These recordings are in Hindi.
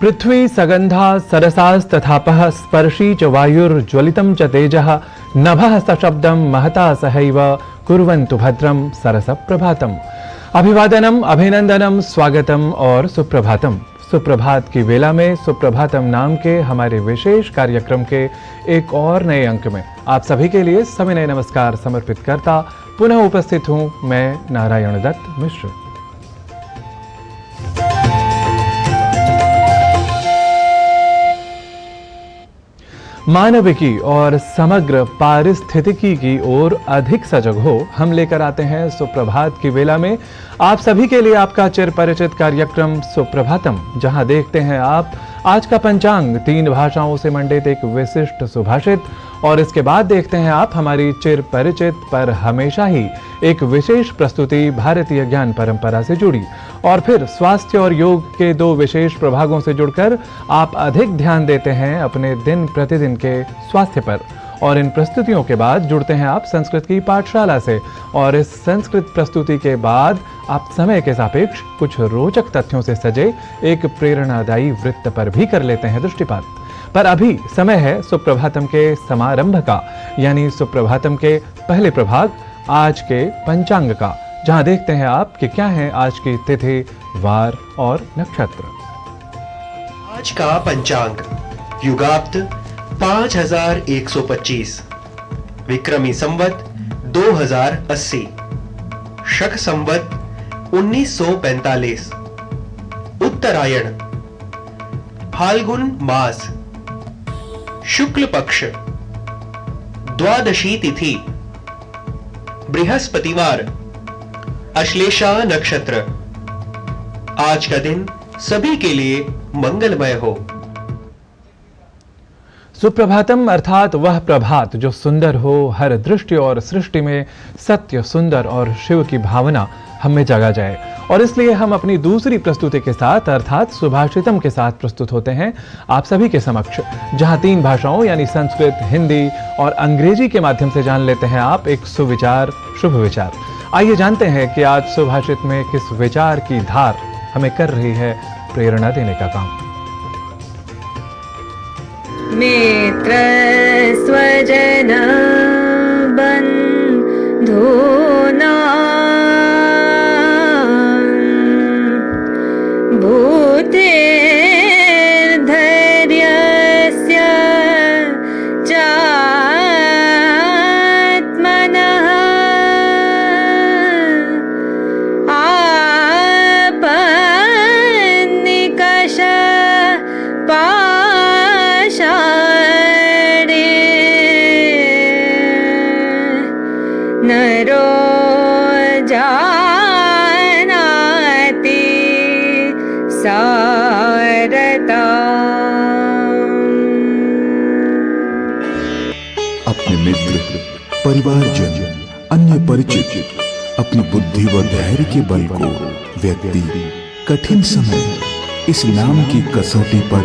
पृथ्वी सगंधा सरसास्तथापः स्पर्शी च वायुर्ज्वलितं च तेजः नभः सशब्दं महता सहैव कुर्वन्तु भद्रं सरसप्रभातम्। अभिवादनम, अभिनंदनम, स्वागतम और सुप्रभातम। सुप्रभात की वेला में सुप्रभातम नाम के हमारे विशेष कार्यक्रम के एक और नए अंक में आप सभी के लिए सविनय नमस्कार समर्पित करता पुनः उपस्थित हूं मैं नारायण दत्त मिश्र। मानविकी और समग्र पारिस्थितिकी की ओर अधिक सजग हो हम लेकर आते हैं सुप्रभात की वेला में आप सभी के लिए आपका चिर परिचित कार्यक्रम सुप्रभातम, जहां देखते हैं आप आज का पंचांग 3 भाषाओं से मंडित एक विशिष्ट सुभाषित और इसके बाद देखते हैं आप हमारी चिर परिचित पर हमेशा ही एक विशेष प्रस्तुति भारतीय ज्ञान परंपरा से जुड़ी और फिर स्वास्थ्य और योग के 2 विशेष प्रभागों से जुड़कर आप अधिक ध्यान देते हैं अपने दिन प्रतिदिन के स्वास्थ्य पर। और इन प्रस्तुतियों के बाद जुड़ते हैं आप संस्कृत की पाठशाला से और इस संस्कृत प्रस्तुति के बाद आप समय के सापेक्ष कुछ रोचक तथ्यों से सजे एक प्रेरणादायी वृत्त पर भी कर लेते हैं दृष्टिपात। पर अभी समय है सुप्रभातम के समारंभ का, यानी सुप्रभातम के पहले प्रभाग आज के पंचांग का, जहां देखते हैं आप कि क्या है आज की तिथि, वार और नक्षत्र। आज का पंचांग युगाब्द 5125, विक्रमी संवत 2080, शक संवत 1945, उत्तरायण, फाल्गुन मास, शुक्ल पक्ष, द्वादशी तिथि, बृहस्पतिवार, अश्लेषा नक्षत्र। आज का दिन सभी के लिए मंगलमय हो। सुप्रभातम अर्थात वह प्रभात जो सुंदर हो, हर दृष्टि और सृष्टि में सत्य, सुंदर और शिव की भावना हमें जगा जाए। और इसलिए हम अपनी दूसरी प्रस्तुति के साथ अर्थात सुभाषितम के साथ प्रस्तुत होते हैं आप सभी के समक्ष, जहां 3 भाषाओं यानी संस्कृत, हिंदी और अंग्रेजी के माध्यम से जान लेते हैं आप एक सुविचार, शुभ विचार। आइए जानते हैं कि आज सुभाषित में किस विचार की धार हमें कर रही है प्रेरणा देने का काम। मित्र स्वजन बंधुना भूतेर्धैर्यस्य चात्मनः आपन्निकष नरो जानाति सारता। अपने मित्र, परिवारजन, अन्य परिचित अपनी बुद्धि व धैर्य के बल को व्यक्ति कठिन समय इस नाम की कसौटी पर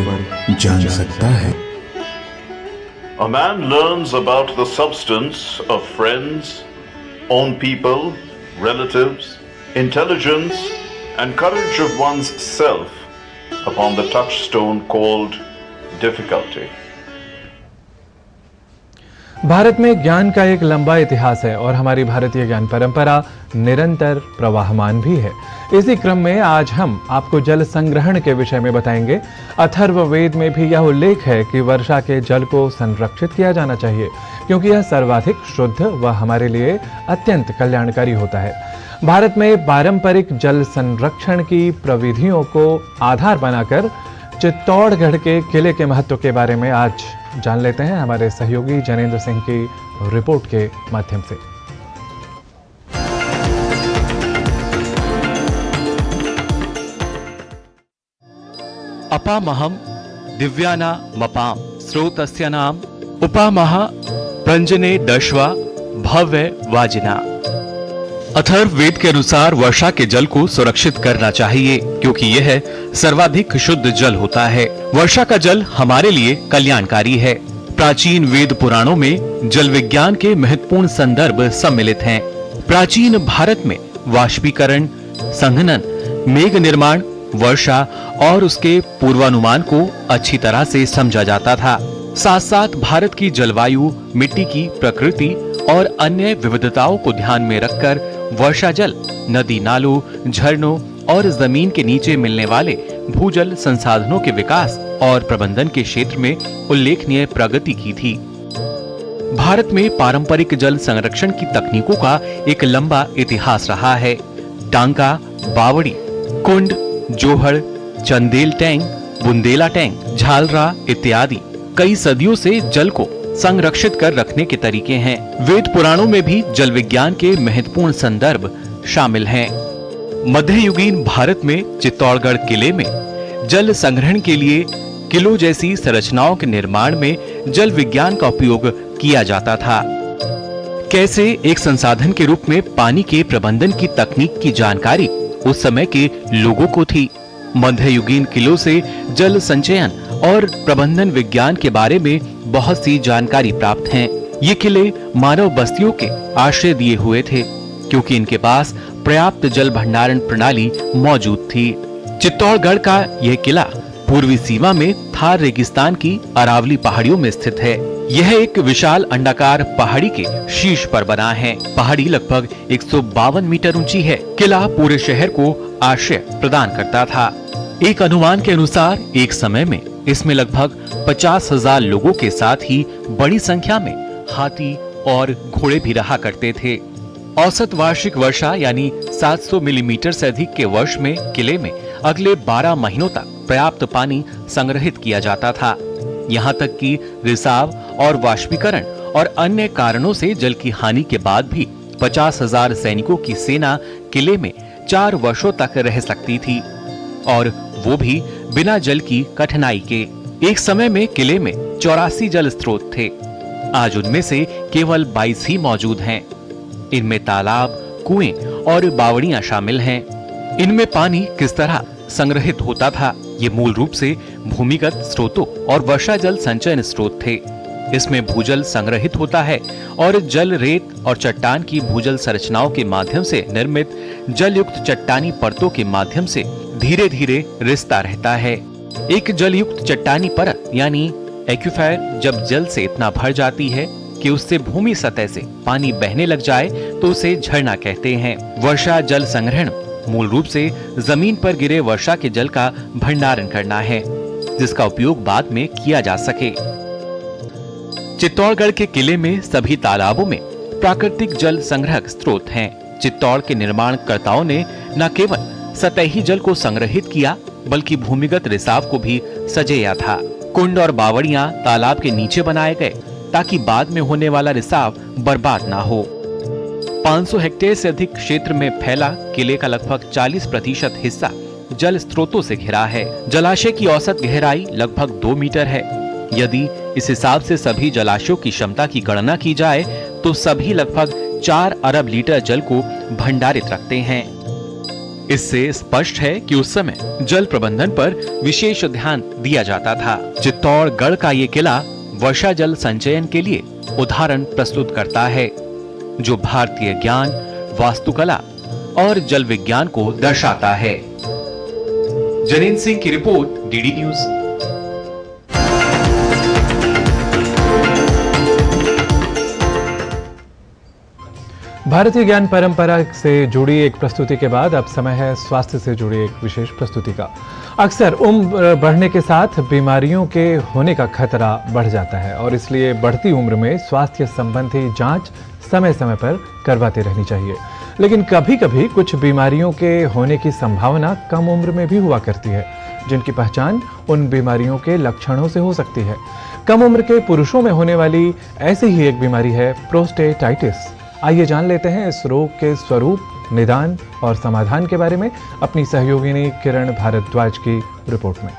जान सकता है। A man learns about the substance of friends, own people, relatives, intelligence, and courage of one's self upon the touchstone called difficulty. Bharat में ज्ञान का एक लंबा इतिहास है और हमारी भारतीय ज्ञान परंपरा निरंतर प्रवाहमान भी है। इसी क्रम में आज हम आपको जल संग्रहण के विषय में बताएंगे। अथर्ववेद में भी यह उल्लेख है कि वर्षा के जल को संरक्षित किया जाना चाहिए क्योंकि यह सर्वाधिक शुद्ध व हमारे लिए अत्यंत कल्याणकारी होता है। भारत में पारंपरिक जल संरक्षण की प्रविधियों को आधार बनाकर चित्तौड़गढ़ के किले के महत्व के बारे में आज जान लेते हैं हमारे सहयोगी जनेंद्र सिंह की रिपोर्ट के माध्यम से। अपामहम दिव्याना मपाम स्रोतस्य नाम उपामह प्रंजने दश्वा भव्य वाजिना। अथर्ववेद के अनुसार वर्षा के जल को सुरक्षित करना चाहिए क्योंकि यह सर्वाधिक शुद्ध जल होता है। वर्षा का जल हमारे लिए कल्याणकारी है। प्राचीन वेद पुराणों में जल विज्ञान के महत्वपूर्ण संदर्भ सम्मिलित हैं। प्राचीन भारत में वाष्पीकरण, संघनन, मेघ निर्माण, वर्षा और उसके पूर्वानुमान को अच्छी तरह से समझा जाता था। साथ साथ भारत की जलवायु, मिट्टी की प्रकृति और अन्य विविधताओं को ध्यान में रखकर वर्षा जल नदी नालों, झरनों और जमीन के नीचे मिलने वाले भूजल संसाधनों के विकास और प्रबंधन के क्षेत्र में उल्लेखनीय प्रगति की थी। भारत में पारंपरिक जल संरक्षण की तकनीकों का एक लंबा इतिहास रहा है। टांका, बावड़ी, कुंड, जोहड़, चंदेल टैंक, बुंदेला टैंक, झालरा इत्यादि कई सदियों से जल को संरक्षित कर रखने के तरीके हैं। वेद पुराणों में भी जल विज्ञान के महत्वपूर्ण संदर्भ शामिल हैं। मध्ययुगीन भारत में चित्तौड़गढ़ किले में जल संग्रहण के लिए किलों जैसी संरचनाओं के निर्माण में जल विज्ञान का उपयोग किया जाता था। कैसे एक संसाधन के रूप में पानी के प्रबंधन की तकनीक की जानकारी उस समय के लोगों को थी। मध्ययुगीन किलों से जल संचयन और प्रबंधन विज्ञान के बारे में बहुत सी जानकारी प्राप्त हैं। ये किले मानव बस्तियों के आश्रय दिए हुए थे, क्योंकि इनके पास पर्याप्त जल भंडारण प्रणाली मौजूद थी। चित्तौड़गढ़ का यह किला पूर्वी सीमा में थार रेगिस्तान की अरावली पहाड़ियों में स्थित है। यह एक विशाल अंडाकार पहाड़ी के शीर्ष पर बना है। पहाड़ी लगभग 152 मीटर ऊंची है। किला पूरे शहर को आश्रय प्रदान करता था। एक अनुमान के अनुसार एक समय में इसमें लगभग 50,000 लोगों के साथ ही बड़ी संख्या में हाथी और घोड़े भी रहा करते थे। औसत वार्षिक वर्षा यानी 700 मिलीमीटर से अधिक के वर्ष में किले में अगले 12 महीनों तक पर्याप्त पानी संग्रहित किया जाता था। यहाँ तक कि रिसाव और वाष्पीकरण और अन्य कारणों से जल की हानि के बाद भी 50,000 सैनिकों की सेना किले में 4 वर्षों तक रह सकती थी, और वो भी बिना जल की कठिनाई के। एक समय में किले में 84 जल स्रोत थे। आज उनमें से केवल 22 ही मौजूद हैं। इनमें तालाब, कुएं और बावड़ियां शामिल हैं। इनमें पानी किस तरह संग्रहित होता था? ये मूल रूप से भूमिगत स्रोतों और वर्षा जल संचयन स्रोत थे। इसमें भूजल संग्रहित होता है और जल रेत और चट्टान की भूजल संरचनाओं के माध्यम से निर्मित जल युक्त चट्टानी परतों के माध्यम से धीरे धीरे रिसता रहता है। एक जल युक्त चट्टानी परत यानी एक्विफर जब जल से इतना भर जाती है कि उससे भूमि सतह से पानी बहने लग जाए तो उसे झरना कहते हैं। वर्षा जल संग्रहण मूल रूप से जमीन पर गिरे वर्षा के जल का भंडारण करना है, जिसका उपयोग बाद में किया जा सके। चित्तौड़गढ़ के किले में सभी तालाबों में प्राकृतिक जल संग्रहक स्रोत हैं। चित्तौड़ के निर्माणकर्ताओं ने न केवल सतही जल को संग्रहित किया, बल्कि भूमिगत रिसाव को भी सजेया था। कुंड और बावड़ियां तालाब के नीचे बनाए गए ताकि बाद में होने वाला रिसाव बर्बाद ना हो। 500 हेक्टेयर से अधिक क्षेत्र में फैला किले का लगभग 40% हिस्सा जल स्रोतों से घिरा है। जलाशय की औसत गहराई लगभग 2 मीटर है। यदि इस हिसाब से सभी जलाशयों की क्षमता की गणना की जाए तो सभी लगभग 4 अरब लीटर जल को भंडारित रखते हैं। इससे स्पष्ट है कि उस समय जल प्रबंधन पर विशेष ध्यान दिया जाता था। चित्तौड़गढ़ का ये किला वर्षा जल संचयन के लिए उदाहरण प्रस्तुत करता है, जो भारतीय ज्ञान, वास्तुकला और जल विज्ञान को दर्शाता है। जनीन सिंह की रिपोर्ट, डीडी न्यूज। भारतीय ज्ञान परंपरा से जुड़ी एक प्रस्तुति के बाद अब समय है स्वास्थ्य से जुड़ी एक विशेष प्रस्तुति का। अक्सर उम्र बढ़ने के साथ बीमारियों के होने का खतरा बढ़ जाता है और इसलिए बढ़ती उम्र में स्वास्थ्य संबंधी जांच समय समय पर करवाते रहनी चाहिए। लेकिन कभी कभी कुछ बीमारियों के होने की संभावना कम उम्र में भी हुआ करती है, जिनकी पहचान उन बीमारियों के लक्षणों से हो सकती है। कम उम्र के पुरुषों में होने वाली ऐसी ही एक बीमारी है प्रोस्टेटाइटिस। आइए जान लेते हैं इस रोग के स्वरूप, निदान और समाधान के बारे में अपनी सहयोगिनी किरण भारद्वाज की रिपोर्ट में।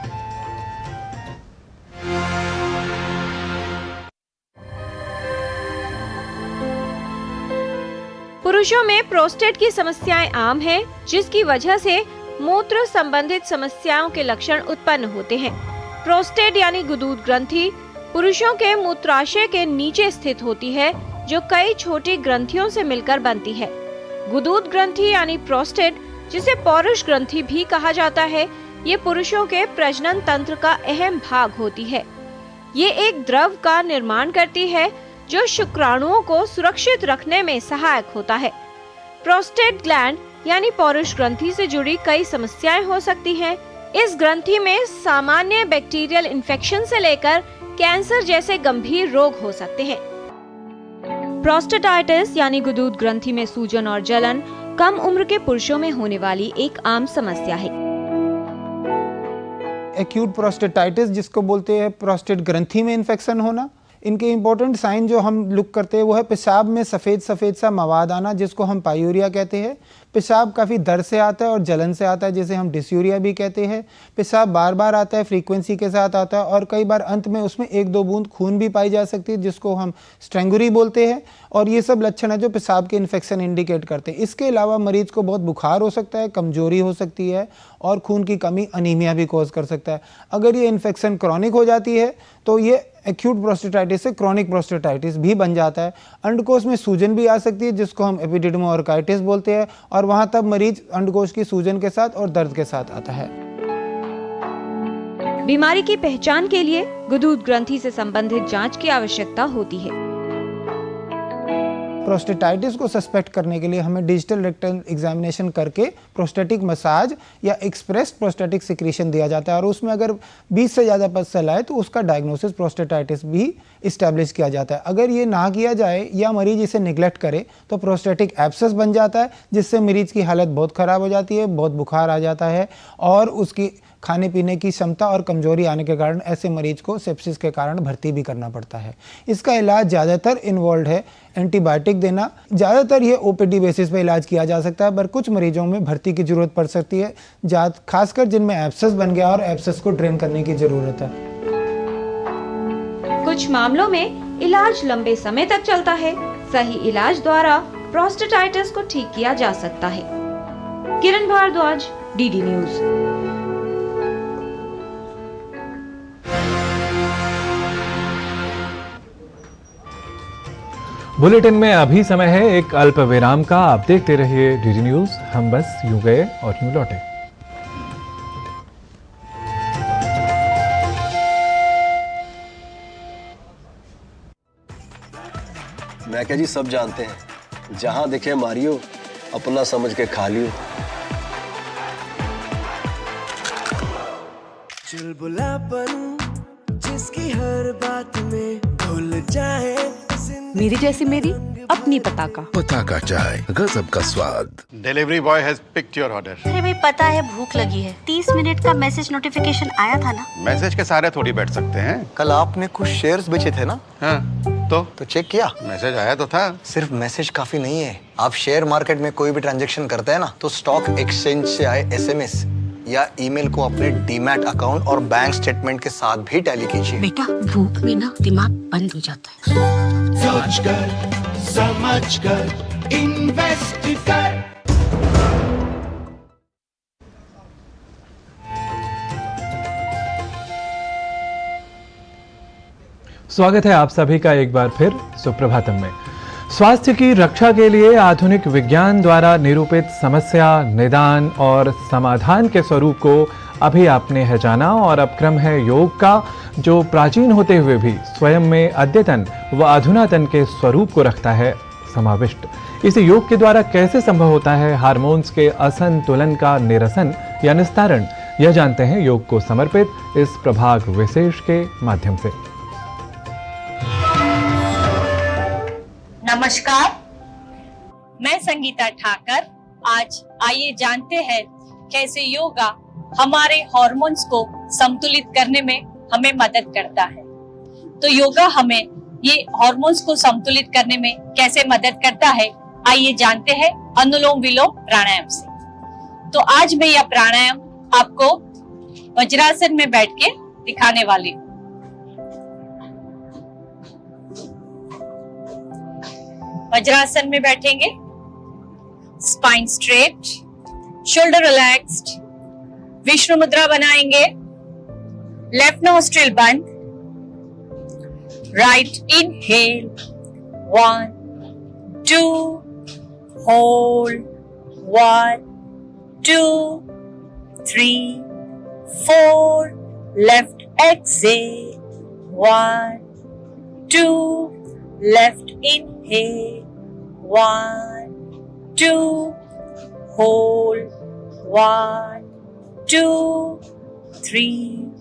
पुरुषों में प्रोस्टेट की समस्याएं आम हैं, जिसकी वजह से मूत्र संबंधित समस्याओं के लक्षण उत्पन्न होते हैं। प्रोस्टेट यानी गुदूद ग्रंथि पुरुषों के मूत्राशय के नीचे स्थित होती है, जो कई छोटी ग्रंथियों से मिलकर बनती है। गुदूद ग्रंथि यानी प्रोस्टेट, जिसे पौरुष ग्रंथि भी कहा जाता है, ये पुरुषों के प्रजनन तंत्र का अहम भाग होती है। ये एक द्रव का निर्माण करती है जो शुक्राणुओं को सुरक्षित रखने में सहायक होता है। प्रोस्टेट ग्लैंड यानी पौरुष ग्रंथि से जुड़ी कई समस्याएं हो सकती हैं। इस ग्रंथि में सामान्य बैक्टीरियल इन्फेक्शन से लेकर कैंसर जैसे गंभीर रोग हो सकते हैं। प्रोस्टेटाइटिस यानी गुदूद ग्रंथि में सूजन और जलन कम उम्र के पुरुषों में होने वाली एक आम समस्या है। एक्यूट प्रोस्टेटाइटिस जिसको बोलते हैं प्रोस्टेट ग्रंथि में इन्फेक्शन होना, इनके इंपॉर्टेंट साइन जो हम लुक करते हैं वो है पेशाब में सफ़ेद सफ़ेद सा मवाद आना जिसको हम पायूरिया कहते हैं। पेशाब काफ़ी दर से आता है और जलन से आता है जिसे हम डिस्यूरिया भी कहते हैं। पेशाब बार बार आता है, फ्रीक्वेंसी के साथ आता है और कई बार अंत में उसमें 1-2 बूंद खून भी पाई जा सकती है जिसको हम स्ट्रेंगुरी बोलते हैं। और ये सब लक्षण है जो पेशाब के इन्फेक्शन इंडिकेट करते हैं। इसके अलावा मरीज को बहुत बुखार हो सकता है, कमजोरी हो सकती है और खून की कमी अनीमिया भी कॉज कर सकता है। अगर ये इन्फेक्शन क्रॉनिक हो जाती है तो ये एक्यूट प्रोस्टेटाइटिस से क्रॉनिक प्रोस्टेटाइटिस भी बन जाता है। अंडकोश में सूजन भी आ सकती है जिसको हम एपिडिडमोऑर्काइटिस बोलते हैं और वहां तब मरीज अंडकोश की सूजन के साथ और दर्द के साथ आता है। बीमारी की पहचान के लिए गुदूद ग्रंथि से संबंधित जांच की आवश्यकता होती है। प्रोस्टेटाइटिस को सस्पेक्ट करने के लिए हमें डिजिटल रेक्टल एग्जामिनेशन करके प्रोस्टेटिक मसाज या एक्सप्रेस्ड प्रोस्टेटिक सिक्रीशन दिया जाता है और उसमें अगर 20 से ज़्यादा पसल आए तो उसका डायग्नोसिस प्रोस्टेटाइटिस भी इस्टेब्लिश किया जाता है। अगर ये ना किया जाए या मरीज इसे निगलेक्ट करे तो प्रोस्टेटिक एब्सेस बन जाता है जिससे मरीज की हालत बहुत ख़राब हो जाती है, बहुत बुखार आ जाता है और उसकी खाने पीने की क्षमता और कमजोरी आने के कारण ऐसे मरीज को सेप्सिस के कारण भर्ती भी करना पड़ता है। इसका इलाज ज़्यादातर इन्वॉल्व है एंटीबायोटिक देना। ज़्यादातर ये ओपीडी बेसिस पे इलाज किया जा सकता है पर कुछ मरीजों में भर्ती की ज़रूरत पड़ सकती है, खासकर जिनमें एब्सेस बन गया और एब्सेस को ड्रेन करने की ज़रूरत है। कुछ मामलों में इलाज लंबे समय तक चलता है। सही इलाज द्वारा प्रोस्टेटाइटिस को ठीक किया जा सकता है। किरण भारद्वाज, डीडी न्यूज। बुलेटिन में अभी समय है एक अल्प विराम का। आप देखते रहिए डीडी न्यूज। हम बस यूं गए और यूं लौटे। मैं क्या जी, सब जानते हैं जहां दिखे मारियो, अपना समझ के खा लियो। चुलबुलापन जिसकी हर बात में भूल जाए, मेरी जैसी मेरी अपनी पताका चाय, गजब का स्वाद। Delivery boy has picked your order. अरे भाई पता है भूख लगी है। 30 मिनट का मैसेज नोटिफिकेशन आया था ना। मैसेज के सारे थोड़ी बैठ सकते हैं। कल आपने कुछ शेयर्स बेचे थे ना? हाँ, तो चेक किया? मैसेज आया तो था। सिर्फ मैसेज काफी नहीं है। आप शेयर मार्केट में कोई भी ट्रांजैक्शन करते हैं ना तो स्टॉक एक्सचेंज से आए SMS या ईमेल को अपने डीमैट अकाउंट और बैंक स्टेटमेंट के साथ भी टैली कीजिए। बेटा भूख में ना दिमाग बंद हो जाता है। सोचकर समझकर इन्वेस्ट कर। स्वागत है आप सभी का एक बार फिर सुप्रभातम में। स्वास्थ्य की रक्षा के लिए आधुनिक विज्ञान द्वारा निरूपित समस्या, निदान और समाधान के स्वरूप को अभी आपने है जाना और अब क्रम है योग का, जो प्राचीन होते हुए भी स्वयं में अद्यतन व अधुनातन के स्वरूप को रखता है समाविष्ट। इस योग के द्वारा कैसे संभव होता है हार्मोन्स के असंतुलन का निरसन या निस्तारण, यह जानते हैं योग को समर्पित इस प्रभाग विशेष के माध्यम से। नमस्कार, मैं संगीता ठाकर। आज आइए जानते हैं कैसे योगा हमारे हार्मोन्स को संतुलित करने में हमें मदद करता है। तो योगा हमें ये हार्मोन्स को संतुलित करने में कैसे मदद करता है, आइए जानते हैं अनुलोम विलोम प्राणायाम से। तो आज मैं यह प्राणायाम आपको वज्रासन में बैठ के दिखाने वाली हूँ। वज्रासन में बैठेंगे, spine straight, shoulder relaxed, Vishnu मुद्रा बनाएंगे, लेफ्ट नोस्ट्रिल बंद, right inhale, 1 2, hold 1 2 3 4, left exhale, 1, 2, left inhale, 1, 2, hold, 1, 2, 3,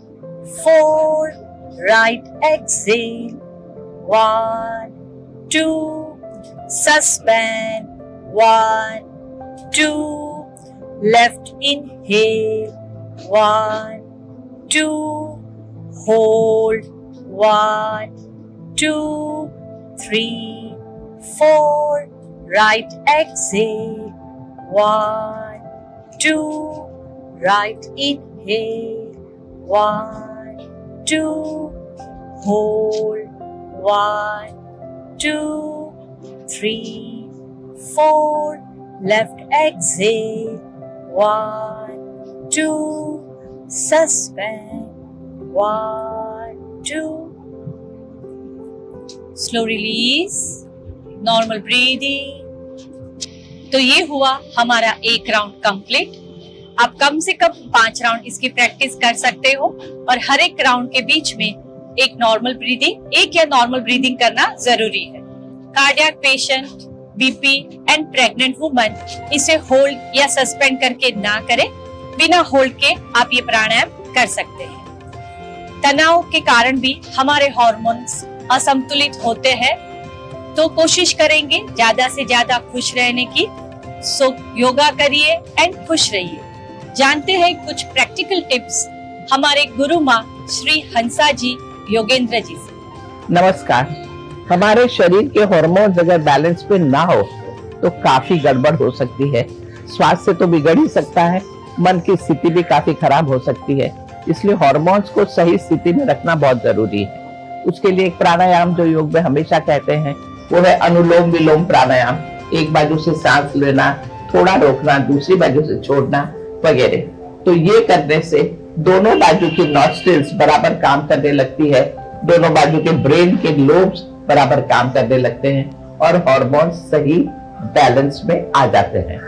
4, right exhale, 1, 2, suspend, 1, 2, left inhale, 1, 2, hold, 1, 2, 3, 4, right exhale, 1, 2, right inhale, 1, 2, hold, 1, 2, 3, 4, left exhale, 1, 2, suspend, 1, 2, slow release, normal breathing. तो ये हुआ हमारा एक राउंड कंप्लीट। आप कम से कम 5 राउंड इसकी प्रैक्टिस कर सकते हो और हर एक राउंड के बीच में एक नॉर्मल ब्रीदिंग, एक या नॉर्मल ब्रीदिंग करना जरूरी है। Cardiac patient, BP and pregnant woman इसे होल्ड या सस्पेंड करके ना करें। बिना होल्ड के आप ये प्राणायाम कर सकते हैं। तनाव के कारण भी हमारे हार्मोन्स असंतुलित होते हैं, तो कोशिश करेंगे ज्यादा से ज्यादा खुश रहने की। सो योगा करिए एंड खुश रहिए। जानते हैं कुछ प्रैक्टिकल टिप्स हमारे गुरु माँ श्री हंसा जी योगेंद्र जी से। नमस्कार। हमारे शरीर के हार्मोन्स अगर बैलेंस पे ना हो तो काफी गड़बड़ हो सकती है। स्वास्थ्य तो बिगड़ ही सकता है, मन की स्थिति भी काफी खराब हो सकती है। इसलिए हार्मोन्स को सही स्थिति में रखना बहुत जरूरी है। उसके लिए एक प्राणायाम जो योग में हमेशा कहते हैं वो है अनुलोम विलोम प्राणायाम। एक बाजू से सांस लेना, थोड़ा रोकना, दूसरी बाजू से छोड़ना वगैरह। तो ये करने से दोनों बाजू की नॉस्ट्रिल्स बराबर काम करने लगती है, दोनों बाजू के ब्रेन के लोब्स बराबर काम करने लगते हैं और हार्मोन्स सही बैलेंस में आ जाते हैं।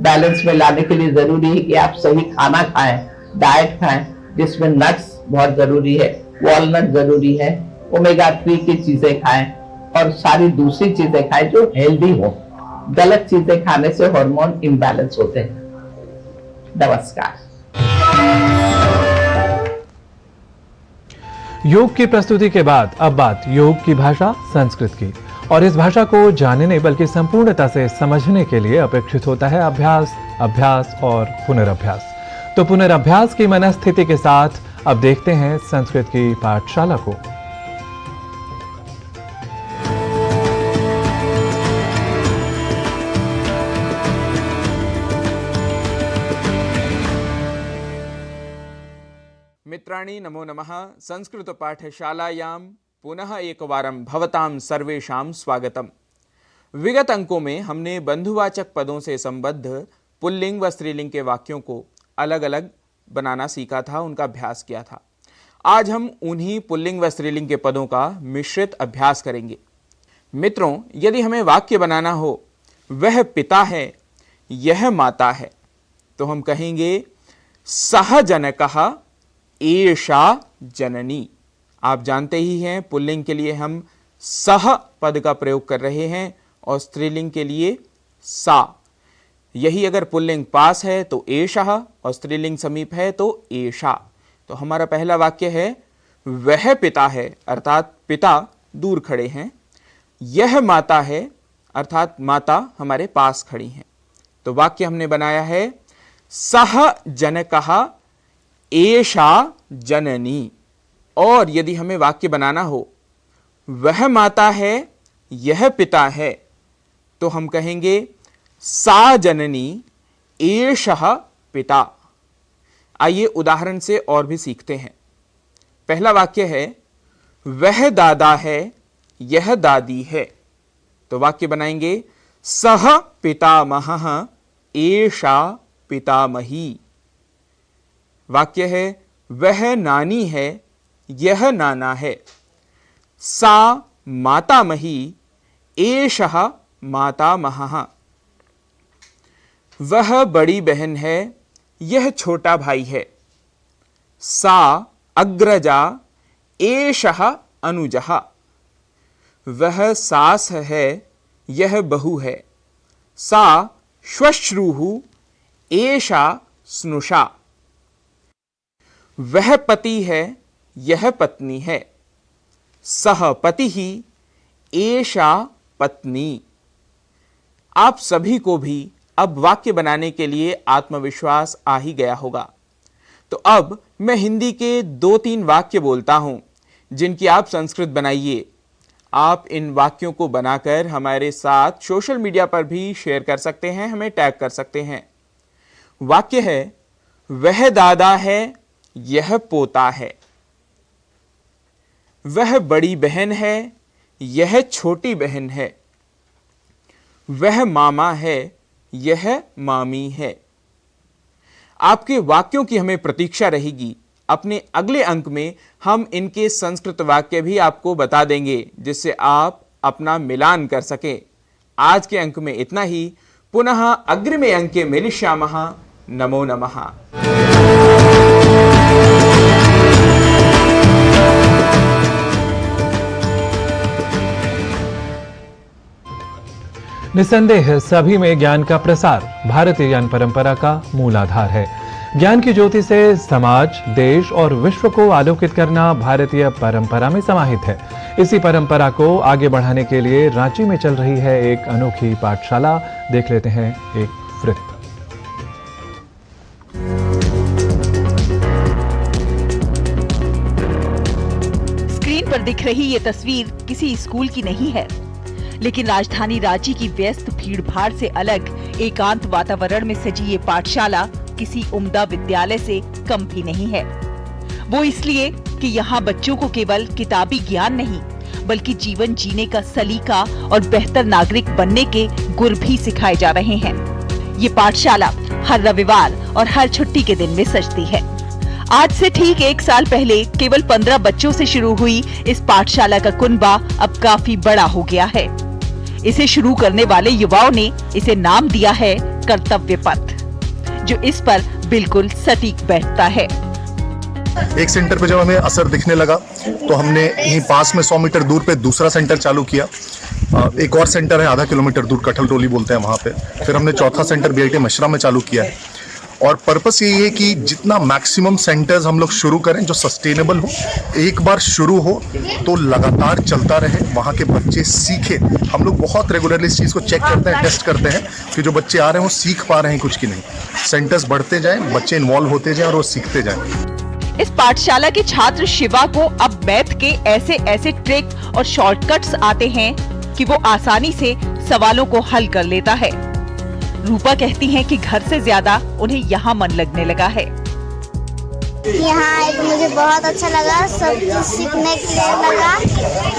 बैलेंस में लाने के लिए जरूरी है कि आप सही खाना खाएं, डाइट खाएं, जिसमें नट्स बहुत जरूरी है, वॉलनट जरूरी है, ओमेगा 3 की चीजें खाएं और सारी दूसरी चीजें खाएं जो हेल्दी हो। गलत चीजें खाने से हार्मोन इम्बैलेंस होते हैं। नमस्कार। योग की प्रस्तुति के बाद अब बात योग की भाषा संस्कृत की। और इस भाषा को जानने बल्कि संपूर्णता से समझने के लिए अपेक्षित होता है अभ्यास, अभ्यास और पुनरअभ्यास। तो पुनरअभ्यास की मनस्थिति के साथ अब देखते हैं संस्कृत की पाठशाला को। मित्राणि नमो नमः। संस्कृत पाठशालायां पुनः एकवारं भवतां सर्वेषां स्वागतम। विगत अंकों में हमने बंधुवाचक पदों से संबद्ध पुल्लिंग व स्त्रीलिंग के वाक्यों को अलग अलग बनाना सीखा था, उनका अभ्यास किया था। आज हम उन्हीं पुल्लिंग व स्त्रीलिंग के पदों का मिश्रित अभ्यास करेंगे। मित्रों, यदि हमें वाक्य बनाना हो वह पिता है, यह माता है, तो हम कहेंगे सह जनकः एषा जननी। आप जानते ही हैं पुल्लिंग के लिए हम सह पद का प्रयोग कर रहे हैं और स्त्रीलिंग के लिए सा। यही अगर पुल्लिंग पास है तो एषः और स्त्रीलिंग समीप है तो एषा। तो हमारा पहला वाक्य है वह पिता है, अर्थात पिता दूर खड़े हैं। यह माता है, अर्थात माता हमारे पास खड़ी हैं। तो वाक्य हमने बनाया है सह जनकः एषा जननी। और यदि हमें वाक्य बनाना हो वह माता है, यह पिता है, तो हम कहेंगे सा जननी एषः पिता। आइए उदाहरण से और भी सीखते हैं। पहला वाक्य है वह दादा है, यह दादी है, तो वाक्य बनाएंगे सह पितामहः एषा पितामही। वाक्य है वह नानी है, यह नाना है, सा मातामही एषः मातामहः। वह बड़ी बहन है, यह छोटा भाई है, सा अग्रजा एषः अनुजः। वह सास है, यह बहू है। सा श्वश्रूः एषा स्नुषा। वह पति है, यह पत्नी है। सह पतिः एषा पत्नी। आप सभी को भी अब वाक्य बनाने के लिए आत्मविश्वास आ ही गया होगा। तो अब मैं हिंदी के 2-3 वाक्य बोलता हूं जिनकी आप संस्कृत बनाइए। आप इन वाक्यों को बनाकर हमारे साथ सोशल मीडिया पर भी शेयर कर सकते हैं, हमें टैग कर सकते हैं। वाक्य है, वह दादा है, यह पोता है। वह बड़ी बहन है, यह छोटी बहन है। वह मामा है, यह मामी है। आपके वाक्यों की हमें प्रतीक्षा रहेगी। अपने अगले अंक में हम इनके संस्कृत वाक्य भी आपको बता देंगे जिससे आप अपना मिलान कर सकें। आज के अंक में इतना ही। पुनः अग्रिमे अंके मिलिष्यामः। नमो नमः। निसंदेह सभी में ज्ञान का प्रसार भारतीय ज्ञान परंपरा का मूल आधार है। ज्ञान की ज्योति से समाज, देश और विश्व को आलोकित करना भारतीय परंपरा में समाहित है। इसी परंपरा को आगे बढ़ाने के लिए रांची में चल रही है एक अनोखी पाठशाला। देख लेते हैं एक वृत्त। स्क्रीन पर दिख रही ये तस्वीर किसी स्कूल की नहीं है, लेकिन राजधानी रांची की व्यस्त भीड़-भाड़ से अलग एकांत वातावरण में सजी ये पाठशाला किसी उम्दा विद्यालय से कम भी नहीं है। वो इसलिए कि यहाँ बच्चों को केवल किताबी ज्ञान नहीं, बल्कि जीवन जीने का सलीका और बेहतर नागरिक बनने के गुर भी सिखाए जा रहे हैं। ये पाठशाला हर रविवार और हर छुट्टी के दिन में सजती है। आज से ठीक 1 साल पहले केवल 15 बच्चों से शुरू हुई इस पाठशाला का कुनबा अब काफी बड़ा हो गया है। इसे शुरू करने वाले युवाओं ने इसे नाम दिया है कर्तव्य पथ, जो इस पर बिल्कुल सटीक बैठता है। एक सेंटर पे जब हमें असर दिखने लगा तो हमने यहीं पास में 100 मीटर दूर पे दूसरा सेंटर चालू किया। एक और सेंटर है आधा किलोमीटर दूर, कठल टोली बोलते हैं वहाँ पे। फिर हमने चौथा सेंटर बीआईटी मशरा में चालू किया है। और पर्पस यही है कि जितना मैक्सिमम सेंटर्स हम लोग शुरू करें जो सस्टेनेबल हो, एक बार शुरू हो तो लगातार चलता रहे, वहाँ के बच्चे सीखे। हम लोग बहुत रेगुलरली इस चीज़ को चेक करते हैं, टेस्ट करते हैं कि जो बच्चे आ रहे हैं वो सीख पा रहे हैं कुछ की नहीं। सेंटर्स बढ़ते जाएं, बच्चे इन्वॉल्व होते जाएं और वो सीखते जाएं। इस पाठशाला के छात्र शिवा को अब मैथ के ऐसे ट्रिक और शॉर्टकट्स आते हैं कि वो आसानी से सवालों को हल कर लेता है। रूपा कहती हैं कि घर से ज्यादा उन्हें यहाँ मन लगने लगा है। यहाँ आए तो मुझे बहुत अच्छा लगा, सब चीज सीखने के लिए लगा,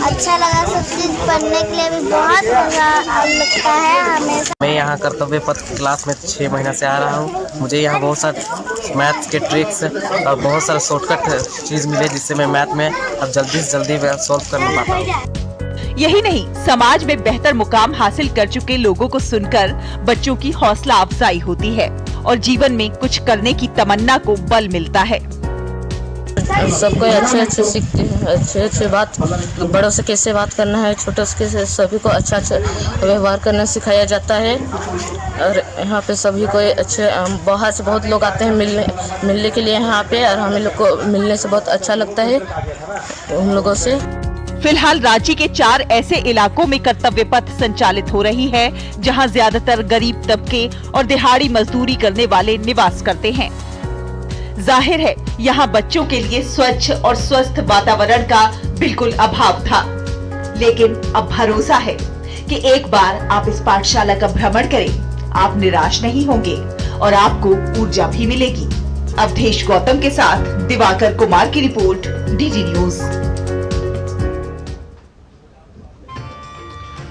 अच्छा लगा, सब चीज पढ़ने के लिए भी बहुत मजा लगता है हमेशा। मैं यहाँ कर्तव्य पथ क्लास में 6 महीना से आ रहा हूँ। मुझे यहाँ बहुत सारे मैथ के ट्रिक्स और बहुत सारे शॉर्टकट चीज मिले जिससे मैं मैथ में अब जल्दी से जल्दी सॉल्व कर पाता हूँ। यही नहीं, समाज में बेहतर मुकाम हासिल कर चुके लोगों को सुनकर बच्चों की हौसला अफजाई होती है और जीवन में कुछ करने की तमन्ना को बल मिलता है। सबको अच्छे सीखते हैं, अच्छे बात, बड़ों से कैसे बात करना है, छोटों से सभी को अच्छा व्यवहार करना सिखाया जाता है। और यहाँ पे सभी को अच्छे, बाहर से बहुत लोग आते हैं मिलने के लिए यहाँ पे, और हमें लोग को मिलने से बहुत अच्छा लगता है उन लोगों से। फिलहाल रांची के 4 ऐसे इलाकों में कर्तव्य पथ संचालित हो रही है जहां ज्यादातर गरीब तबके और दिहाड़ी मजदूरी करने वाले निवास करते हैं। जाहिर है यहाँ बच्चों के लिए स्वच्छ और स्वस्थ वातावरण का बिल्कुल अभाव था, लेकिन अब भरोसा है कि एक बार आप इस पाठशाला का भ्रमण करें, आप निराश नहीं होंगे और आपको ऊर्जा भी मिलेगी। अवधेश गौतम के साथ दिवाकर कुमार की रिपोर्ट, डीडी न्यूज।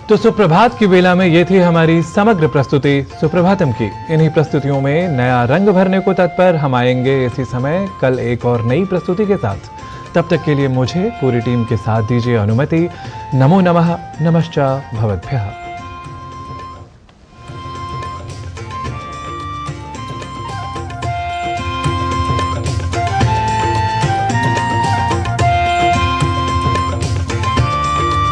तो सुप्रभात की वेला में ये थी हमारी समग्र प्रस्तुति सुप्रभातम की। इन्हीं प्रस्तुतियों में नया रंग भरने को तत्पर हम आएंगे इसी समय कल एक और नई प्रस्तुति के साथ। तब तक के लिए मुझे पूरी टीम के साथ दीजिए अनुमति। नमो नमः, नमश्च भवद्भ्यः।